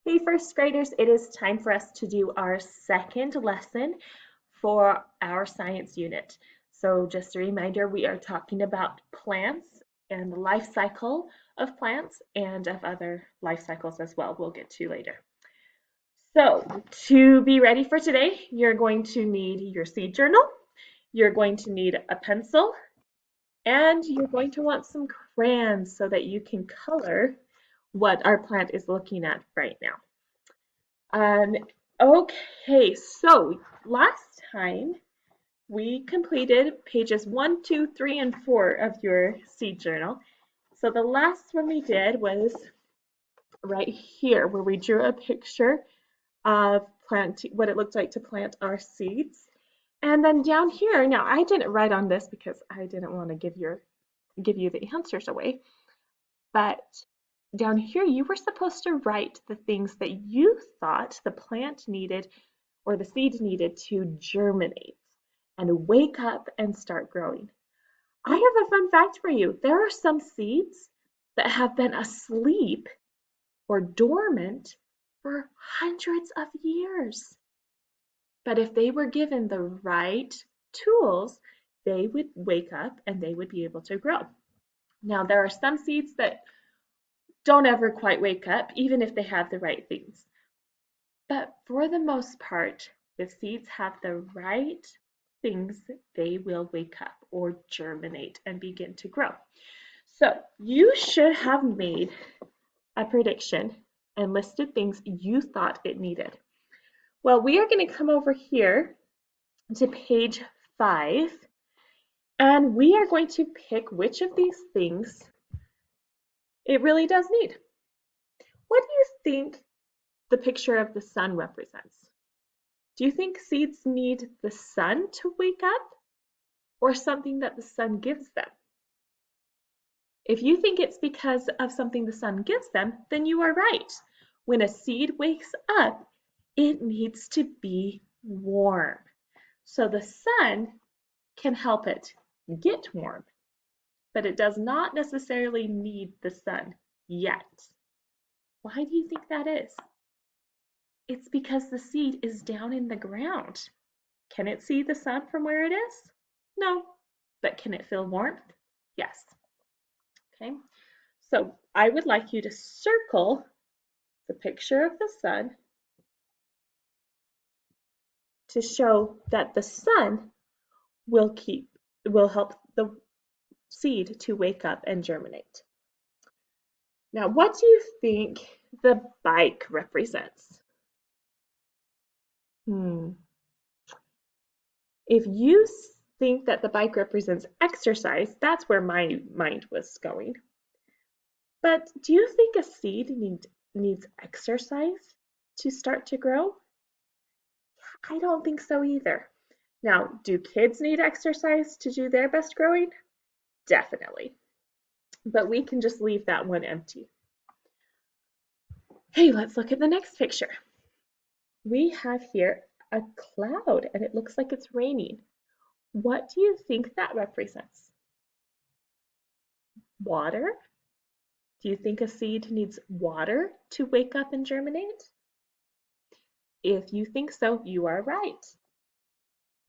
Hey, first graders, it is time for us to do our second lesson for our science unit. So just a reminder, we are talking about plants and the life cycle of plants and of other life cycles as well. We'll get to later. So to be ready for today, you're going to need your seed journal, you're going to need a pencil, and you're going to want some crayons so that you can color what our plant is looking at right now. Um, okay, so last time we completed pages 1, 2, 3, and 4 of your seed journal. So the last one we did was right here where we drew a picture of what it looked like to plant our seeds. And then down here, now I didn't write on this because I didn't want to give you the answers away, but down here you were supposed to write the things that you thought the plant needed or the seed needed to germinate and wake up and start growing. I have a fun fact for you. There are some seeds that have been asleep or dormant for hundreds of years. But if they were given the right tools, they would wake up and they would be able to grow. Now, there are some seeds that don't ever quite wake up, even if they have the right things. But for the most part, if seeds have the right things, they will wake up or germinate and begin to grow. So you should have made a prediction and listed things you thought it needed. Well, we are going to come over here to page 5, and we are going to pick which of these things it really does need. What do you think the picture of the sun represents? Do you think seeds need the sun to wake up or something that the sun gives them? If you think it's because of something the sun gives them, then you are right. When a seed wakes up, it needs to be warm. So the sun can help it get warm, but it does not necessarily need the sun yet. Why do you think that is? It's because the seed is down in the ground. Can it see the sun from where it is? No. But can it feel warmth? Yes. Okay. So I would like you to circle the picture of the sun to show that the sun will help the seed to wake up and germinate. Now, what do you think the bike represents? If you think that the bike represents exercise, that's where my mind was going. But do you think a seed needs exercise to start to grow? I don't think so either. Now, do kids need exercise to do their best growing? Definitely. But we can just leave that one empty. Hey, let's look at the next picture. We have here a cloud and it looks like it's raining. What do you think that represents? Water? Do you think a seed needs water to wake up and germinate? If you think so, you are right.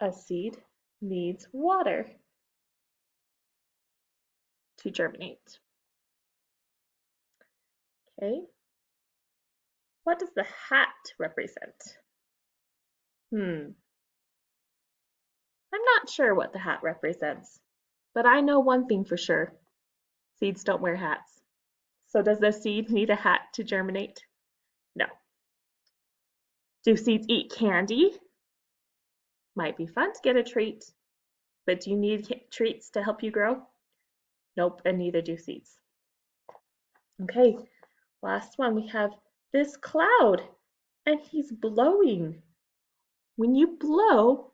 A seed needs water to germinate. Okay. What does the hat represent? I'm not sure what the hat represents, but I know one thing for sure. Seeds don't wear hats. So does the seed need a hat to germinate? No. Do seeds eat candy? Might be fun to get a treat, but do you need treats to help you grow? Nope, and neither do seeds. Okay, last one, we have this cloud, and he's blowing. When you blow,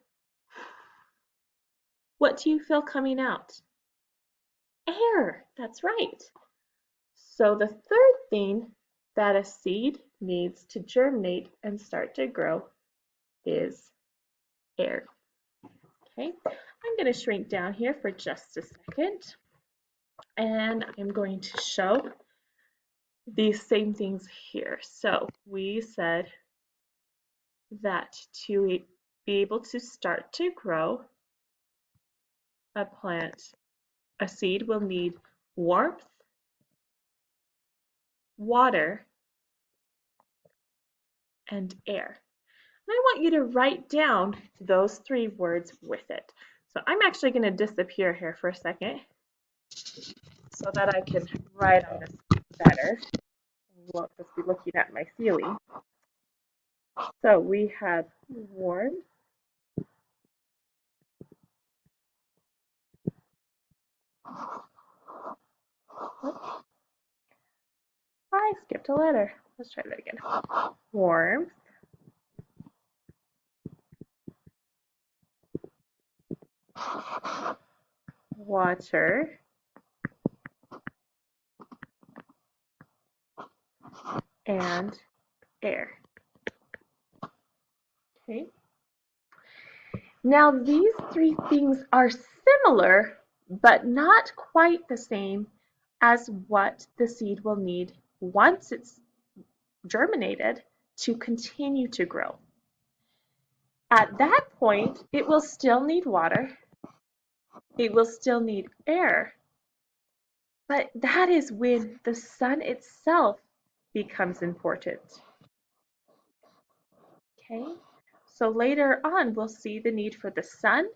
what do you feel coming out? Air, that's right. So the third thing that a seed needs to germinate and start to grow is air. Okay, I'm going to shrink down here for just a second, and I'm going to show these same things here. So we said that to be able to start to grow a plant, a seed will need warmth, water, and air. And I want you to write down those three words with it. So I'm actually going to disappear here for a second so that I can write on this better. Won't just be looking at my ceiling. So we have warm, I skipped a letter. Let's try that again. Warmth, water, and air. Okay. Now these three things are similar, but not quite the same as what the seed will need once it's germinated to continue to grow. At that point, it will still need water, it will still need air, but that is when the sun itself becomes important. Okay, so later on we'll see the need for the sun,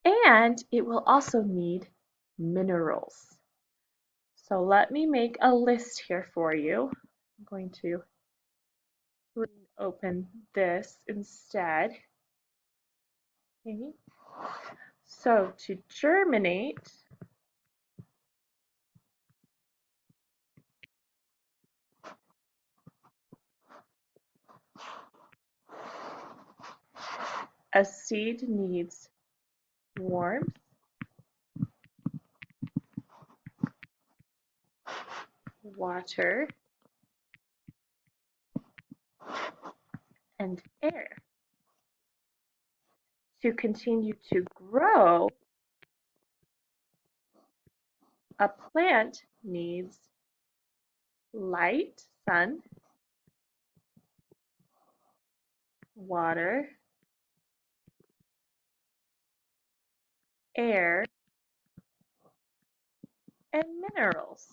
and it will also need minerals. So let me make a list here for you. I'm going to open this instead. Okay. So to germinate, a seed needs warmth, water, and air. To continue to grow, a plant needs light, sun, water, air, and minerals.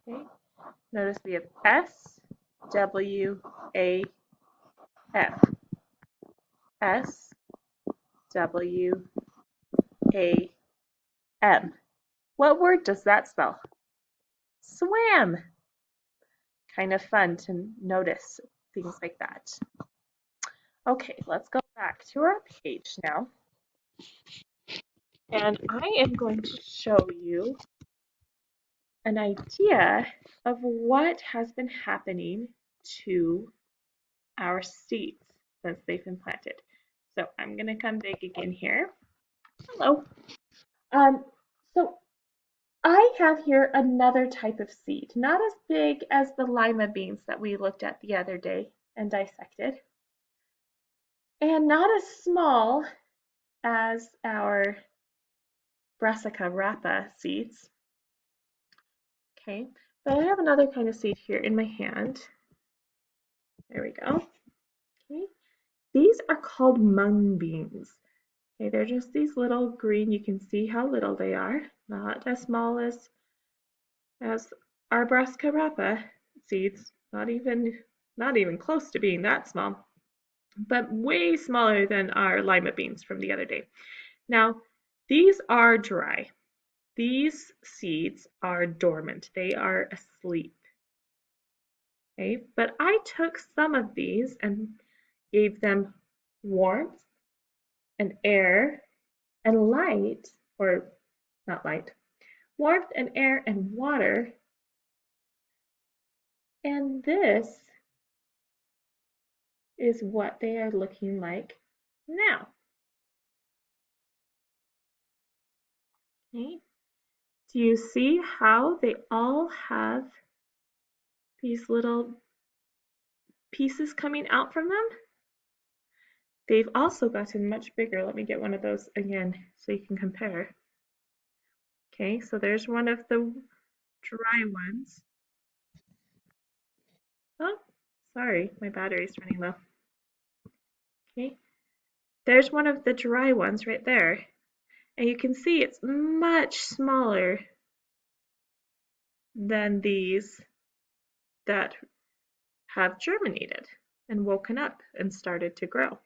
Okay. Notice we have S, W, A, M. S, W, A, M. What word does that spell? Swam. Kind of fun to notice things like that. Okay, let's go back to our page now. And I am going to show you an idea of what has been happening to our seeds since they've been planted. So I'm going to come big again here. Hello. Um, so I have here another type of seed, not as big as the lima beans that we looked at the other day and dissected, and not as small as our brassica rapa seeds. Okay, but I have another kind of seed here in my hand. There we go. Okay, these are called mung beans. Okay, they're just these little green, you can see how little they are, not as small as our brassica rapa seeds, not even close to being that small, but way smaller than our lima beans from the other day. Now, these are dry. These seeds are dormant. They are asleep. Okay, but I took some of these and gave them warmth and air and light, or not light, warmth and air and water. And this is what they are looking like now. Okay. Do you see how they all have these little pieces coming out from them? They've also gotten much bigger. Let me get one of those again so you can compare. Okay, so there's one of the dry ones. Oh, sorry, my battery's running low. Okay, there's one of the dry ones right there. And you can see it's much smaller than these that have germinated and woken up and started to grow.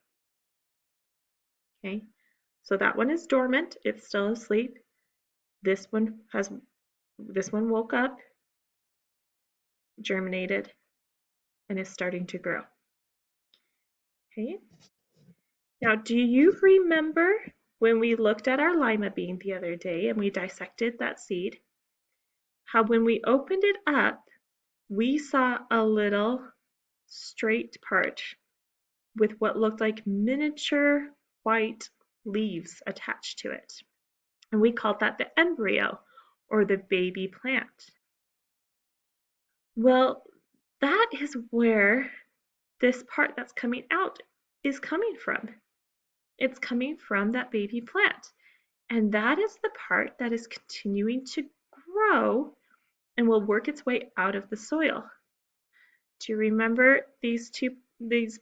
Okay, so that one is dormant, it's still asleep. This one woke up, germinated, and is starting to grow. Okay. Now, do you remember when we looked at our lima bean the other day and we dissected that seed? How when we opened it up, we saw a little straight part with what looked like miniature white leaves attached to it. And we called that the embryo or the baby plant. Well, that is where this part that's coming out is coming from. It's coming from that baby plant. And that is the part that is continuing to grow and will work its way out of the soil. Do you remember these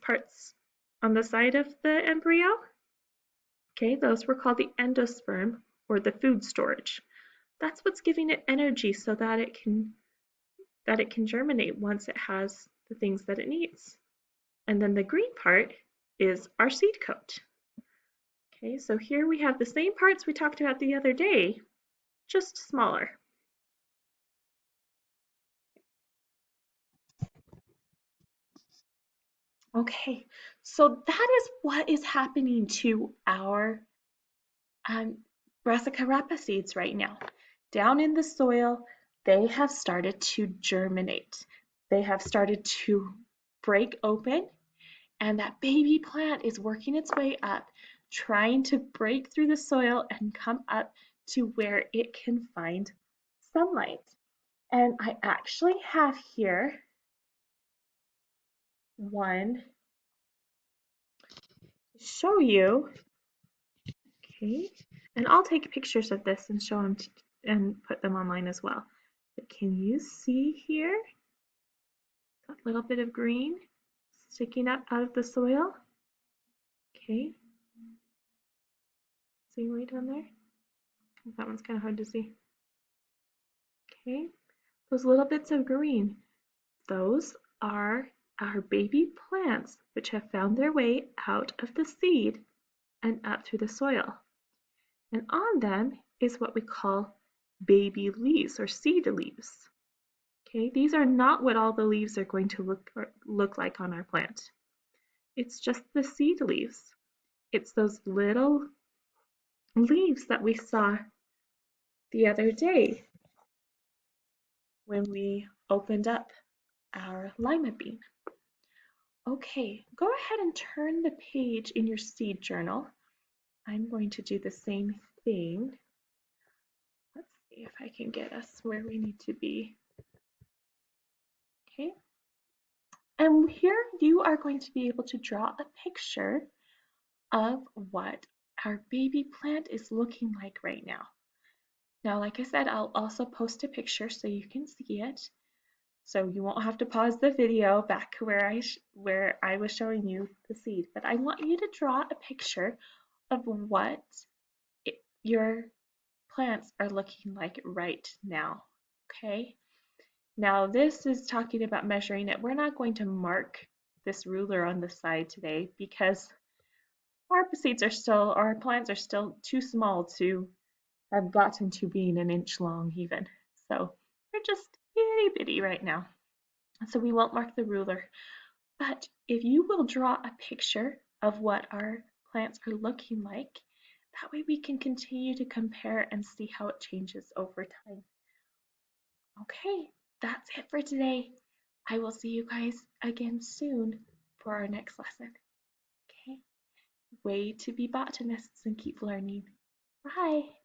parts on the side of the embryo? Okay, those were called the endosperm or the food storage. That's what's giving it energy so that it can germinate once it has the things that it needs. And then the green part is our seed coat. Okay, so here we have the same parts we talked about the other day, just smaller. Okay, so that is what is happening to our Brassica rapa seeds right now. Down in the soil, they have started to germinate. They have started to break open, and that baby plant is working its way up, trying to break through the soil and come up to where it can find sunlight. And I actually have here one to show you. Okay, and I'll take pictures of this and show them and put them online as well. But can you see here that little bit of green sticking up out of the soil? Okay, see way down there? That one's kind of hard to see. Okay, those little bits of green, those are our baby plants which have found their way out of the seed and up through the soil. And on them is what we call baby leaves or seed leaves. Okay, these are not what all the leaves are going to look like on our plant. It's just the seed leaves. It's those little leaves that we saw the other day when we opened up our lima bean. Okay, go ahead and turn the page in your seed journal. I'm going to do the same thing. Let's see if I can get us where we need to be. Okay, and here you are going to be able to draw a picture of what our baby plant is looking like right now. Now, like I said, I'll also post a picture so you can see it. So you won't have to pause the video back where I was showing you the seed. But I want you to draw a picture of what your plants are looking like right now. Okay? Now this is talking about measuring it. We're not going to mark this ruler on the side today because our plants are still too small to have gotten to being an inch long even. So they're just itty bitty right now. So we won't mark the ruler. But if you will draw a picture of what our plants are looking like, that way we can continue to compare and see how it changes over time. Okay, that's it for today. I will see you guys again soon for our next lesson. Okay, way to be botanists and keep learning. Bye.